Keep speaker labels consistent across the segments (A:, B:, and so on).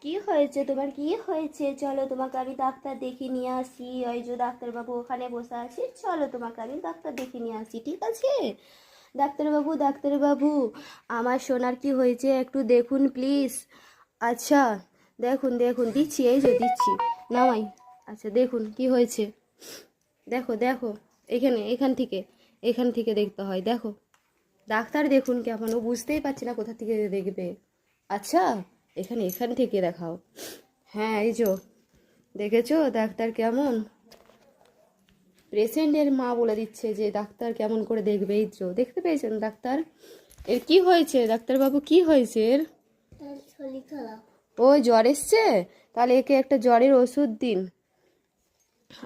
A: কি হয়েছে তোমার, কি হয়েছে? চলো তোমাকে আমি ডাক্তার দেখিয়ে নিয়ে আসি। ওই যে ডাক্তারবাবু ওখানে বসে আছে, চলো তোমাকে আমি ডাক্তার দেখিয়ে নিয়ে আসি, ঠিক আছে? ডাক্তারবাবু, ডাক্তারবাবু, আমার সোনার কি হয়েছে একটু দেখুন প্লিজ। আচ্ছা, দেখুন দেখুন, দিচ্ছি, এই যে দিচ্ছি, নামাই। আচ্ছা দেখুন কি হয়েছে, দেখো দেখো, এখান থেকে দেখতে হয়, দেখো। ডাক্তার দেখুন কেমন, ও বুঝতেই পারছি না কোথা থেকে দেখবে। আচ্ছা, এখান থেকে দেখাও। হ্যাঁ, এই যো, দেখেছো ডাক্তার কেমন? পেশেন্টের মা বলে দিচ্ছে যে ডাক্তার কেমন করে দেখবে। এই যো, দেখতে পেয়েছেন ডাক্তার? এর কি হয়েছে ডাক্তারবাবু, কি হয়েছে এর? ও জ্বর এসছে, তাহলে একে একটা জ্বরের ওষুধ দিন।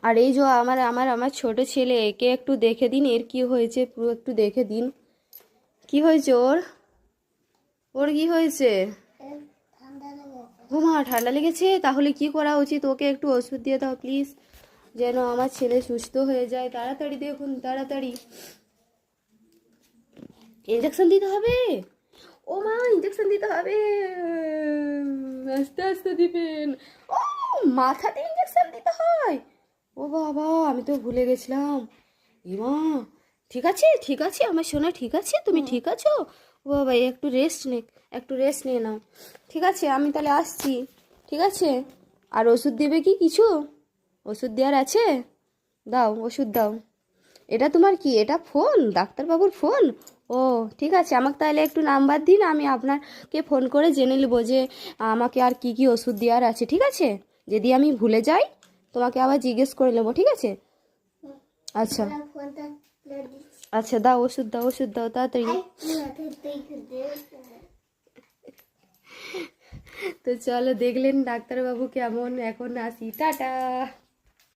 A: আর এই যে আমার আমার আমার ছোট ছেলে, একে একটু দেখে দিন, এর কি হয়েছে পুরো একটু দেখে দিন। কি হয়েছে ওর? ওর কি হয়েছে? ও মা, ঠান্ডা লেগেছে? তাহলে কি করা উচিত? ওকে একটু ওষুধ দিয়ে দাও প্লিজ, যেন আমার ছেলে সুস্থ হয়ে যায়। তাড়াতাড়ি দেখুন, তাড়াতাড়ি ইঞ্জেকশন দিতে হবে। ও মা, ইঞ্জেকশন দিতে হবে, আস্তে আস্তে দিবেন। ও, মাথাতে ইঞ্জেকশন দিতে হয়? ও বাবা, আমি তো ভুলে গেছিলাম। ইমা, ঠিক আছে ঠিক আছে আমার সোনা, ঠিক আছে, তুমি ঠিক আছো? ও বাবা, একটু রেস্ট নে, একটু রেস্ট নিয়ে নাও। ঠিক আছে, আমি তাহলে আসছি। ঠিক আছে, আর ওষুধ দেবে কি কিছু? ওষুধ দেওয়ার আছে? দাও, ওষুধ দাও। এটা তোমার কি, এটা ফোন, ডাক্তারবাবুর ফোন? ও ঠিক আছে, আমাকে তাহলে একটু নাম্বার দিন, আমি আপনাকে ফোন করে জেনে নেবো যে আমাকে আর কি কি ওষুধ দেওয়ার আছে, ঠিক আছে? যদি আমি ভুলে যাই, তোমাকে আবার জিজ্ঞেস করে নেবো, ঠিক আছে? আচ্ছা আচ্ছা, দাও ওষুধ, দাও ওষুধ, দাও তাড়াতাড়ি। তো চলো, দেখলেন ডাক্তারবাবু কেমন, এখন আসি, টাটা।